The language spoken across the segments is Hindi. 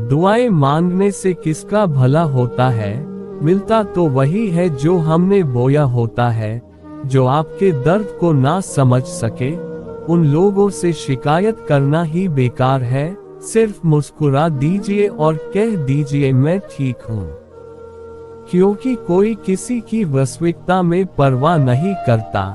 दुआएं मांगने से किसका भला होता है, मिलता तो वही है जो हमने बोया होता है। जो आपके दर्द को ना समझ सके, उन लोगों से शिकायत करना ही बेकार है। सिर्फ मुस्कुरा दीजिए और कह दीजिए मैं ठीक हूँ, क्योंकि कोई किसी की वास्तविकता में परवाह नहीं करता।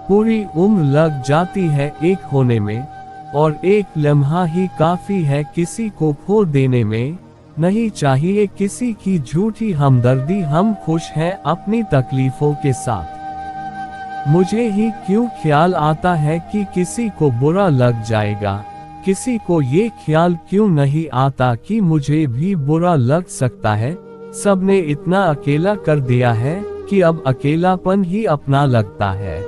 पूरी उम्र लग जाती है एक होने में, और एक लम्हा ही काफी है किसी को खो देने में। नहीं चाहिए किसी की झूठी हमदर्दी, हम खुश हैं अपनी तकलीफों के साथ। मुझे ही क्यों ख्याल आता है कि किसी को बुरा लग जाएगा, किसी को ये ख्याल क्यों नहीं आता कि मुझे भी बुरा लग सकता है। सबने इतना अकेला कर दिया है कि अब अकेलापन ही अपना लगता है।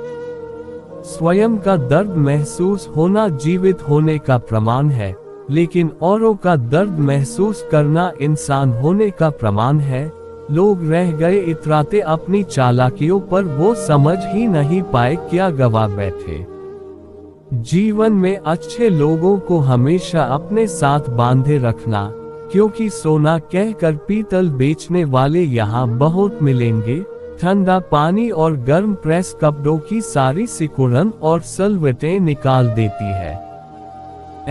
स्वयं का दर्द महसूस होना जीवित होने का प्रमाण है, लेकिन औरों का दर्द महसूस करना इंसान होने का प्रमाण है। लोग रह गए इतराते अपनी चालाकियों पर, वो समझ ही नहीं पाए क्या गवा बैठे। जीवन में अच्छे लोगों को हमेशा अपने साथ बांधे रखना, क्योंकि सोना कहकर पीतल बेचने वाले यहाँ बहुत मिलेंगे। ठंडा पानी और गर्म प्रेस कपड़ों की सारी सिकुड़न और सलवटें निकाल देती है।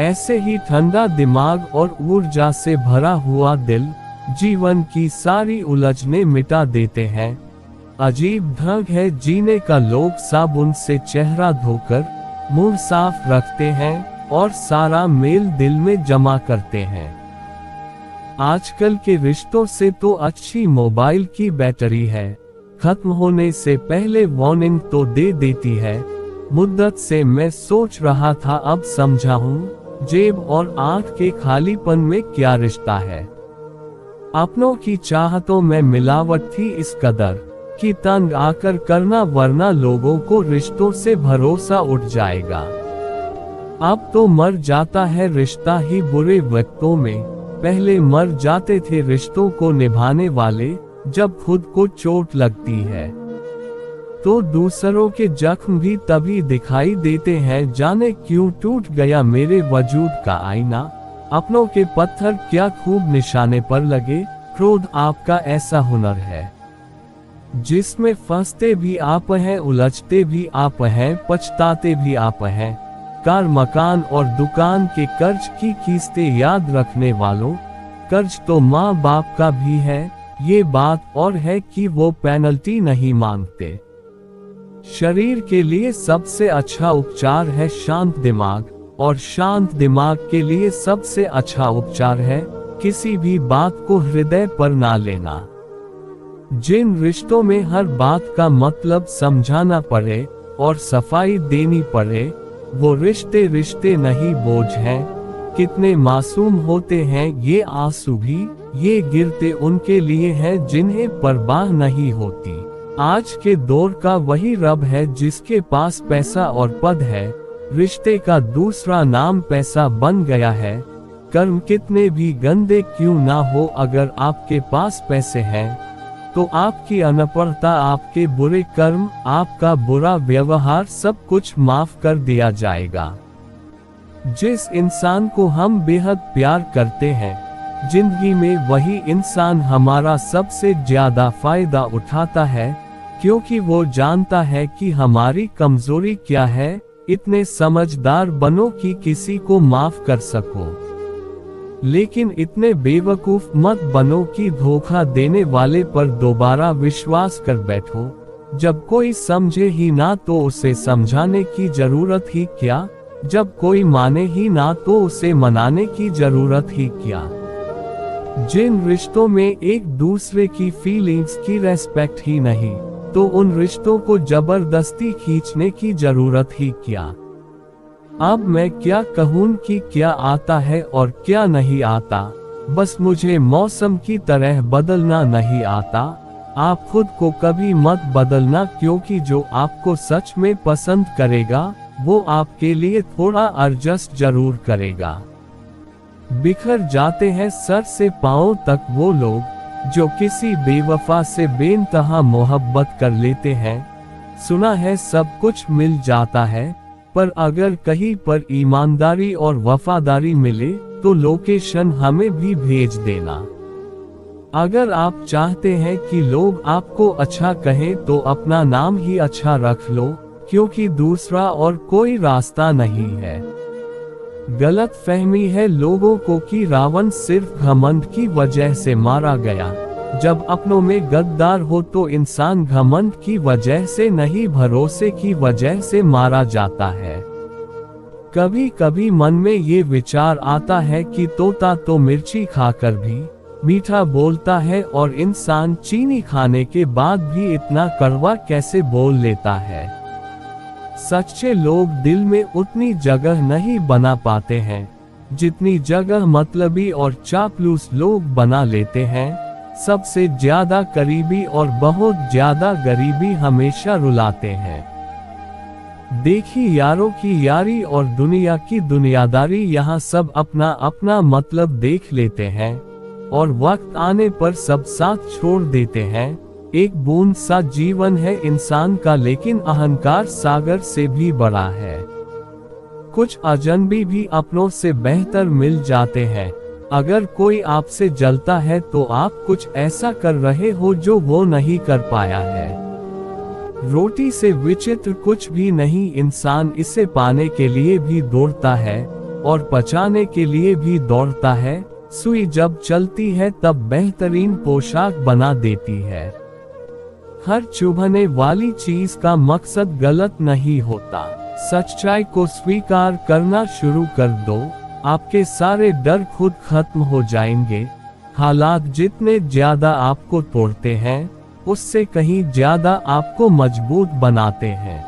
ऐसे ही ठंडा दिमाग और ऊर्जा से भरा हुआ दिल जीवन की सारी उलझने मिटा देते हैं। अजीब ढंग है जीने का, लोग साबुन से चेहरा धोकर मुंह साफ रखते हैं और सारा मेल दिल में जमा करते हैं। आजकल के रिश्तों से तो अच्छी मोबाइल की बैटरी है, खत्म होने से पहले वार्निंग तो दे देती है। मुद्दत से मैं सोच रहा था, अब समझा हूँ जेब और आंख के खालीपन में क्या रिश्ता है। अपनों की चाहतों में मिलावट थी इस कदर कि तंग आकर करना, वरना लोगों को रिश्तों से भरोसा उठ जाएगा। अब तो मर जाता है रिश्ता ही बुरे वक्तों में। पहले मर जाते थे रिश्तों को निभाने वाले, जब खुद को चोट लगती है तो दूसरों के जख्म भी तभी दिखाई देते हैं। जाने क्यों टूट गया मेरे वजूद का आईना, अपनों के पत्थर क्या खूब निशाने पर लगे। क्रोध आपका ऐसा हुनर है जिसमें फंसते भी आप हैं, उलझते भी आप हैं, पछताते भी आप हैं। कार, मकान और दुकान के कर्ज की किस्तें याद रखने वालों, कर्ज तो माँ बाप का भी है। ये बात और है कि वो पेनल्टी नहीं मांगते। शरीर के लिए सबसे अच्छा उपचार है शांत दिमाग, और शांत दिमाग के लिए सबसे अच्छा उपचार है किसी भी बात को हृदय पर ना लेना। जिन रिश्तों में हर बात का मतलब समझाना पड़े और सफाई देनी पड़े, वो रिश्ते रिश्ते नहीं बोझ हैं। कितने मासूम होते हैं ये आंसू भी, ये गिरते उनके लिए हैं जिन्हें परवाह नहीं होती। आज के दौर का वही रब है जिसके पास पैसा और पद है। रिश्ते का दूसरा नाम पैसा बन गया है। कर्म कितने भी गंदे क्यों ना हो, अगर आपके पास पैसे हैं तो आपकी अनपढ़ता, आपके बुरे कर्म, आपका बुरा व्यवहार सब कुछ माफ कर दिया जाएगा। जिस इंसान को हम बेहद प्यार करते हैं जिंदगी में, वही इंसान हमारा सबसे ज्यादा फायदा उठाता है, क्योंकि वो जानता है कि हमारी कमजोरी क्या है। इतने समझदार बनो कि किसी को माफ कर सको, लेकिन इतने बेवकूफ मत बनो कि धोखा देने वाले पर दोबारा विश्वास कर बैठो। जब कोई समझे ही ना तो उसे समझाने की जरूरत ही क्या, जब कोई माने ही ना तो उसे मनाने की जरूरत ही क्या। जिन रिश्तों में एक दूसरे की फीलिंग्स की रेस्पेक्ट ही नहीं, तो उन रिश्तों को जबरदस्ती खींचने की जरूरत ही क्या। अब मैं क्या कहूँ कि क्या आता है और क्या नहीं आता, बस मुझे मौसम की तरह बदलना नहीं आता। आप खुद को कभी मत बदलना, क्योंकि जो आपको सच में पसंद करेगा वो आपके लिए थोड़ा एडजस्ट जरूर करेगा। बिखर जाते हैं सर से पांव तक वो लोग जो किसी बेवफा से बेइंतहा मोहब्बत कर लेते हैं। सुना है सब कुछ मिल जाता है, पर अगर कहीं पर ईमानदारी और वफादारी मिले तो लोकेशन हमें भी भेज देना। अगर आप चाहते हैं कि लोग आपको अच्छा कहें तो अपना नाम ही अच्छा रख लो, क्योंकि दूसरा और कोई रास्ता नहीं है। गलतफहमी है लोगों को कि रावण सिर्फ घमंड की वजह से मारा गया। जब अपनों में गद्दार हो तो इंसान घमंड की वजह से नहीं, भरोसे की वजह से मारा जाता है। कभी कभी मन में ये विचार आता है कि तोता तो मिर्ची खाकर भी मीठा बोलता है, और इंसान चीनी खाने के बाद भी इतना कड़वा कैसे बोल लेता है। सच्चे लोग दिल में उतनी जगह नहीं बना पाते हैं जितनी जगह मतलबी और चापलूस लोग बना लेते हैं। सबसे ज्यादा करीबी और बहुत ज्यादा गरीबी हमेशा रुलाते हैं। देखी यारों की यारी और दुनिया की दुनियादारी, यहाँ सब अपना अपना मतलब देख लेते हैं और वक्त आने पर सब साथ छोड़ देते हैं। एक बूंद सा जीवन है इंसान का, लेकिन अहंकार सागर से भी बड़ा है। कुछ अजनबी भी अपनों से बेहतर मिल जाते हैं। अगर कोई आपसे जलता है तो आप कुछ ऐसा कर रहे हो जो वो नहीं कर पाया है। रोटी से विचित्र कुछ भी नहीं, इंसान इसे पाने के लिए भी दौड़ता है और पचाने के लिए भी दौड़ता है। सुई जब चलती है तब बेहतरीन पोशाक बना देती है। हर चुभने वाली चीज का मकसद गलत नहीं होता। सच्चाई को स्वीकार करना शुरू कर दो, आपके सारे डर खुद खत्म हो जाएंगे। हालात जितने ज्यादा आपको तोड़ते हैं, उससे कहीं ज्यादा आपको मजबूत बनाते हैं।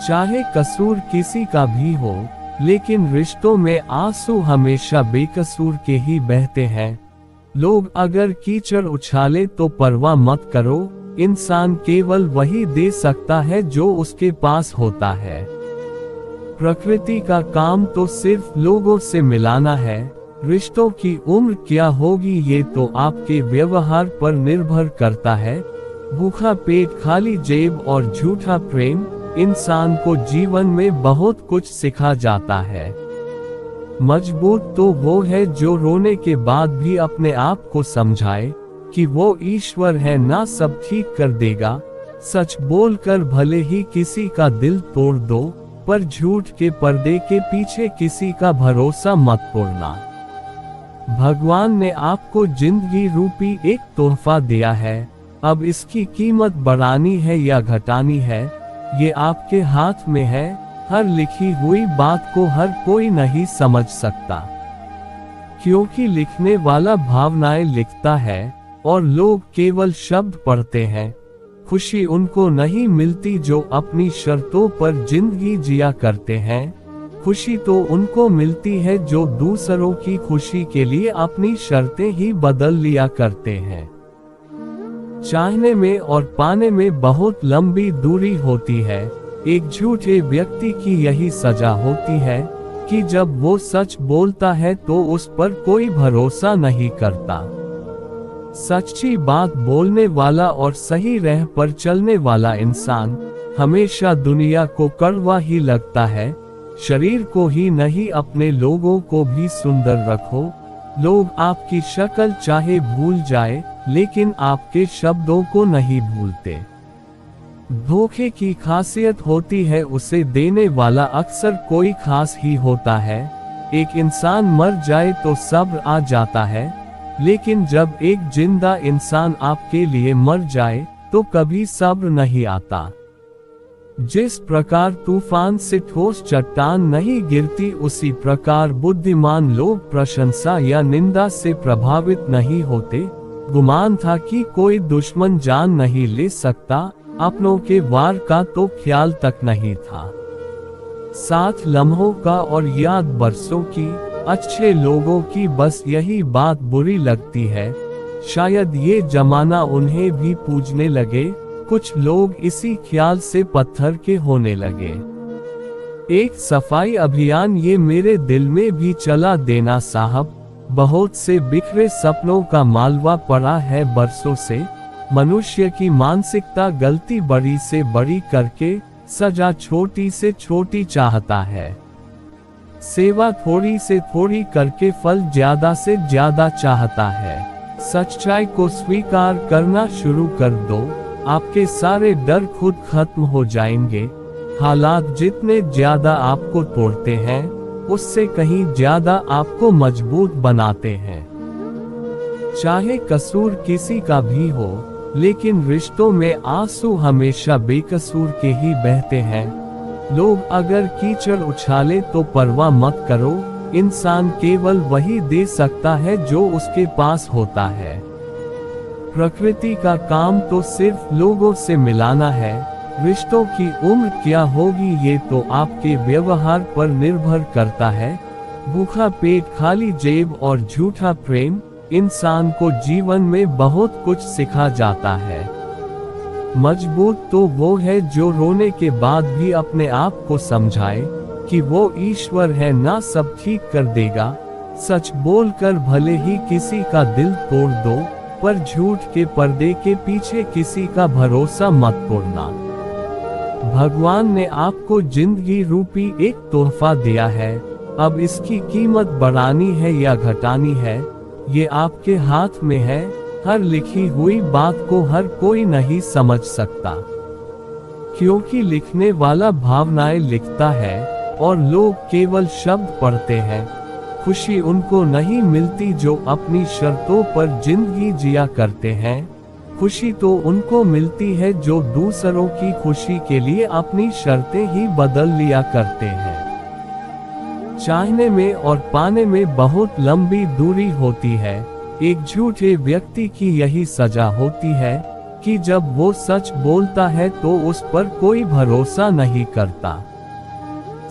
चाहे कसूर किसी का भी हो, लेकिन रिश्तों में आंसू हमेशा बेकसूर के ही बहते हैं। लोग अगर कीचड़ उछाले तो परवाह मत करो, इंसान केवल वही दे सकता है जो उसके पास होता है। प्रकृति का काम तो सिर्फ लोगों से मिलाना है। रिश्तों की उम्र क्या होगी ये तो आपके व्यवहार पर निर्भर करता है। भूखा पेट, खाली जेब और झूठा प्रेम इंसान को जीवन में बहुत कुछ सिखा जाता है। मजबूत तो वो है जो रोने के बाद भी अपने आप को समझाए कि वो ईश्वर है, ना सब ठीक कर देगा। सच बोलकर भले ही किसी का दिल तोड़ दो, पर झूठ के पर्दे के पीछे किसी का भरोसा मत तोड़ना। भगवान ने आपको जिंदगी रूपी एक तोहफा दिया है, अब इसकी कीमत बढ़ानी है या घटानी है, ये आपके हाथ में है। हर लिखी हुई बात को हर कोई नहीं समझ सकता, क्योंकि लिखने वाला भावनाएं लिखता है और लोग केवल शब्द पढ़ते हैं। खुशी उनको नहीं मिलती जो अपनी शर्तों पर जिंदगी जिया करते हैं। खुशी तो उनको मिलती है जो दूसरों की खुशी के लिए अपनी शर्तें ही बदल लिया करते हैं। चाहने में और पाने में बहुत लंबी दूरी होती है। एक झूठे व्यक्ति की यही सजा होती है कि जब वो सच बोलता है तो उस पर कोई भरोसा नहीं करता। सच्ची बात बोलने वाला और सही राह पर चलने वाला इंसान हमेशा दुनिया को कड़वा ही लगता है। शरीर को ही नहीं, अपने लोगों को भी सुंदर रखो। लोग आपकी शक्ल चाहे भूल जाए, लेकिन आपके शब्दों को नहीं भूलते। धोखे की खासियत होती है उसे देने वाला अक्सर कोई खास ही होता है। एक इंसान मर जाए तो सब्र आ जाता है, लेकिन जब एक जिंदा इंसान आपके लिए मर जाए तो कभी सब्र नहीं आता। जिस प्रकार तूफान से ठोस चट्टान नहीं गिरती, उसी प्रकार बुद्धिमान लोग प्रशंसा या निंदा से प्रभावित नहीं होते। गुमान था कि कोई दुश्मन जान नहीं ले सकता, अपनों के वार का तो ख्याल तक नहीं था। साथ लम्हों का और याद बरसों की, अच्छे लोगों की बस यही बात बुरी लगती है। शायद ये जमाना उन्हें भी पूजने लगे, कुछ लोग इसी ख्याल से पत्थर के होने लगे। एक सफाई अभियान ये मेरे दिल में भी चला देना साहब। बहुत से बिखरे सपनों का मालवा पड़ा है बरसों से। मनुष्य की मानसिकता गलती बड़ी से बड़ी करके सजा छोटी से छोटी चाहता है। सेवा थोड़ी से थोड़ी करके फल ज्यादा से ज्यादा चाहता है। सच्चाई को स्वीकार करना शुरू कर दो, आपके सारे डर खुद खत्म हो जाएंगे। हालात जितने ज्यादा आपको तोड़ते हैं, उससे कहीं ज्यादा आपको मजबूत बनाते हैं। चाहे कसूर किसी का भी हो, लेकिन रिश्तों में आंसू हमेशा बेकसूर के ही बहते हैं। लोग अगर कीचड़ उछाले तो परवाह मत करो, इंसान केवल वही दे सकता है जो उसके पास होता है। प्रकृति का काम तो सिर्फ लोगों से मिलाना है, रिश्तों की उम्र क्या होगी ये तो आपके व्यवहार पर निर्भर करता है। भूखा पेट, खाली जेब और झूठा प्रेम इंसान को जीवन में बहुत कुछ सिखा जाता है। मजबूत तो वो है जो रोने के बाद भी अपने आप को समझाए कि वो ईश्वर है, ना सब ठीक कर देगा। सच बोलकर भले ही किसी का दिल तोड़ दो, पर झूठ के पर्दे के पीछे किसी का भरोसा मत तोड़ना। भगवान ने आपको जिंदगी रूपी एक तोहफा दिया है, अब इसकी कीमत बढ़ानी है या घटानी है, ये आपके हाथ में है। हर लिखी हुई बात को हर कोई नहीं समझ सकता, क्योंकि लिखने वाला भावनाएं लिखता है और लोग केवल शब्द पढ़ते हैं। खुशी उनको नहीं मिलती जो अपनी शर्तों पर जिंदगी जिया करते हैं, खुशी तो उनको मिलती है जो दूसरों की खुशी के लिए अपनी शर्तें ही बदल लिया करते हैं। चाहने में और पाने में बहुत लंबी दूरी होती है। एक झूठे व्यक्ति की यही सजा होती है कि जब वो सच बोलता है तो उस पर कोई भरोसा नहीं करता।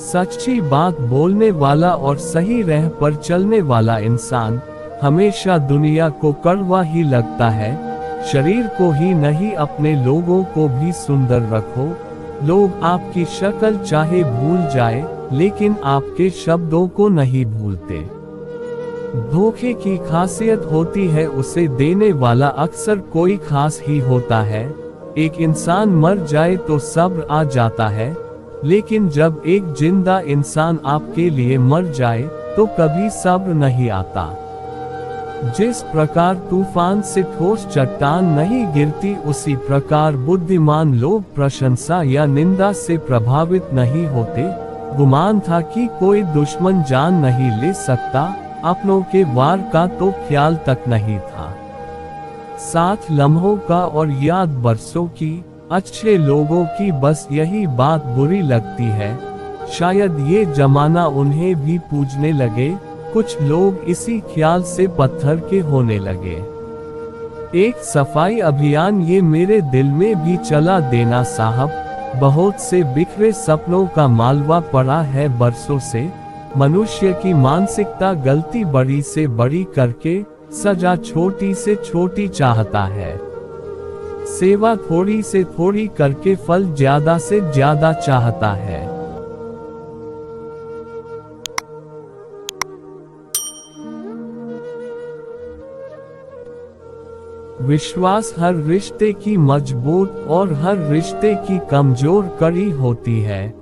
सच्ची बात बोलने वाला और सही राह पर चलने वाला इंसान हमेशा दुनिया को कड़वा ही लगता है। शरीर को ही नहीं, अपने लोगों को भी सुंदर रखो। लोग आपकी शक्ल चाहे भूल जाए, लेकिन आपके शब्दों को नहीं भूलते। धोखे की खासियत होती है उसे देने वाला अक्सर कोई खास ही होता है। एक इंसान मर जाए तो सब्र आ जाता है, लेकिन जब एक जिंदा इंसान आपके लिए मर जाए तो कभी सब्र नहीं आता। जिस प्रकार तूफान से ठोस चट्टान नहीं गिरती, उसी प्रकार बुद्धिमान लोग प्रशंसा या निंदा से प्रभावित नहीं होते। गुमान था कि कोई दुश्मन जान नहीं ले सकता, अपनों के वार का तो ख्याल तक नहीं था। साथ लम्हों का और याद बरसों की, अच्छे लोगों की बस यही बात बुरी लगती है। शायद ये जमाना उन्हें भी पूजने लगे, कुछ लोग इसी ख्याल से पत्थर के होने लगे। एक सफाई अभियान ये मेरे दिल में भी चला देना साहब। बहुत से बिखरे सपनों का मालवा पड़ा है बरसों से। मनुष्य की मानसिकता गलती बड़ी से बड़ी करके सजा छोटी से छोटी चाहता है। सेवा थोड़ी से थोड़ी करके फल ज्यादा से ज्यादा चाहता है। विश्वास हर रिश्ते की मजबूत और हर रिश्ते की कमजोर कड़ी होती है।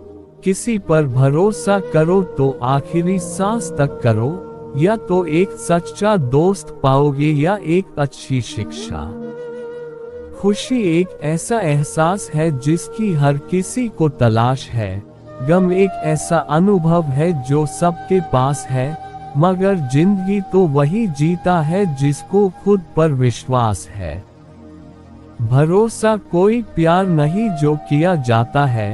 किसी पर भरोसा करो तो आखिरी सांस तक करो, या तो एक सच्चा दोस्त पाओगे या एक अच्छी शिक्षा। खुशी एक ऐसा एहसास है जिसकी हर किसी को तलाश है। गम एक ऐसा अनुभव है जो सबके पास है, मगर जिंदगी तो वही जीता है जिसको खुद पर विश्वास है। भरोसा कोई प्यार नहीं जो किया जाता है,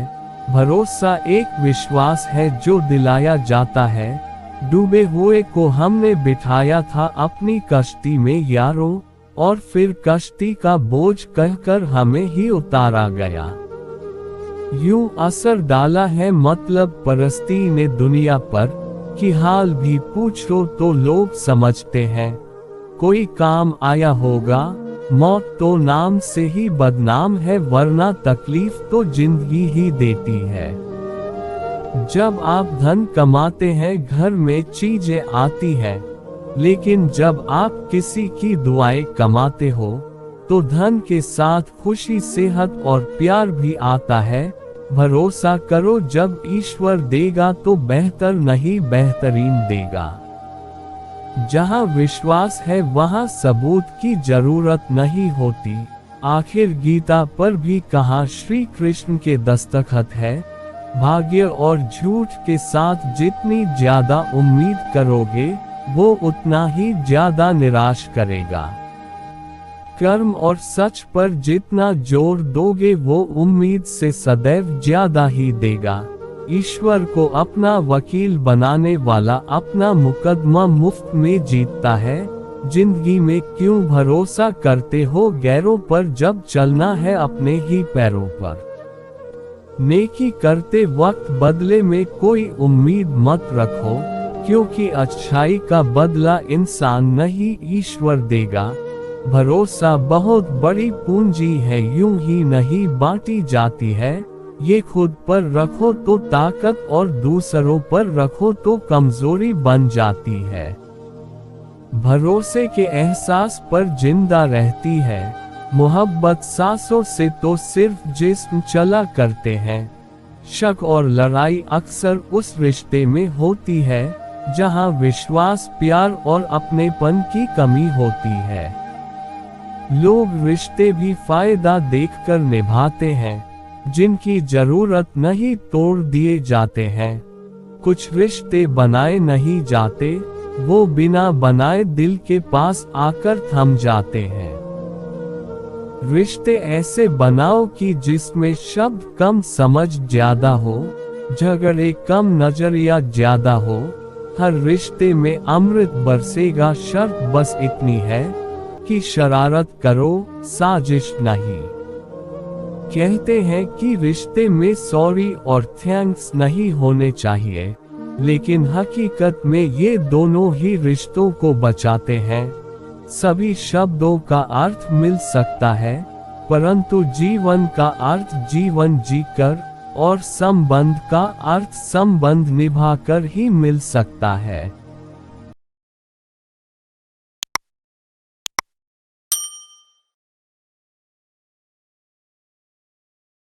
भरोसा एक विश्वास है जो दिलाया जाता है। डूबे हुए को हमने बिठाया था अपनी कश्ती में यारों, और फिर कश्ती का बोझ कहकर हमें ही उतारा गया। यूं असर डाला है मतलब परस्ती ने दुनिया पर, कि हाल भी पूछो तो लोग समझते हैं। कोई काम आया होगा, मौत तो नाम से ही बदनाम है, वरना तकलीफ तो जिंदगी ही देती है। जब आप धन कमाते हैं घर में चीजें आती हैं, लेकिन जब आप किसी की दुआएं कमाते हो तो धन के साथ खुशी, सेहत और प्यार भी आता है। भरोसा करो, जब ईश्वर देगा तो बेहतर नहीं बेहतरीन देगा। जहाँ विश्वास है वहाँ सबूत की जरूरत नहीं होती। आखिर गीता पर भी कहा श्री कृष्ण के दस्तखत है। भाग्य और झूठ के साथ जितनी ज्यादा उम्मीद करोगे वो उतना ही ज्यादा निराश करेगा। कर्म और सच पर जितना जोर दोगे वो उम्मीद से सदैव ज्यादा ही देगा। ईश्वर को अपना वकील बनाने वाला अपना मुकदमा मुफ्त में जीतता है। जिंदगी में क्यों भरोसा करते हो गैरों पर, जब चलना है अपने ही पैरों पर। नेकी करते वक्त बदले में कोई उम्मीद मत रखो, क्योंकि अच्छाई का बदला इंसान नहीं ईश्वर देगा। भरोसा बहुत बड़ी पूंजी है, यूं ही नहीं बांटी जाती है। ये खुद पर रखो तो ताकत और दूसरों पर रखो तो कमजोरी बन जाती है। भरोसे के एहसास पर जिंदा रहती है। मोहब्बत सांसों से तो सिर्फ जिस्म चला करते हैं। शक और लड़ाई अक्सर उस रिश्ते में होती है जहां विश्वास, प्यार और अपनेपन की कमी होती है। लोग रिश्ते भी फायदा देखकर निभाते हैं, जिनकी जरूरत नहीं तोड़ दिए जाते हैं। कुछ रिश्ते बनाए नहीं जाते, वो बिना बनाए दिल के पास आकर थम जाते हैं। रिश्ते ऐसे बनाओ कि जिसमें शब्द कम, समझ ज्यादा हो, झगड़े कम, नजरिया ज्यादा हो। हर रिश्ते में अमृत बरसेगा, शर्त बस इतनी है कि शरारत करो, साजिश नहीं। कहते हैं कि रिश्ते में सॉरी और थैंक्स नहीं होने चाहिए, लेकिन हकीकत में ये दोनों ही रिश्तों को बचाते हैं। सभी शब्दों का अर्थ मिल सकता है, परंतु जीवन का अर्थ जीवन जीकर और संबंध का अर्थ संबंध निभाकर ही मिल सकता है।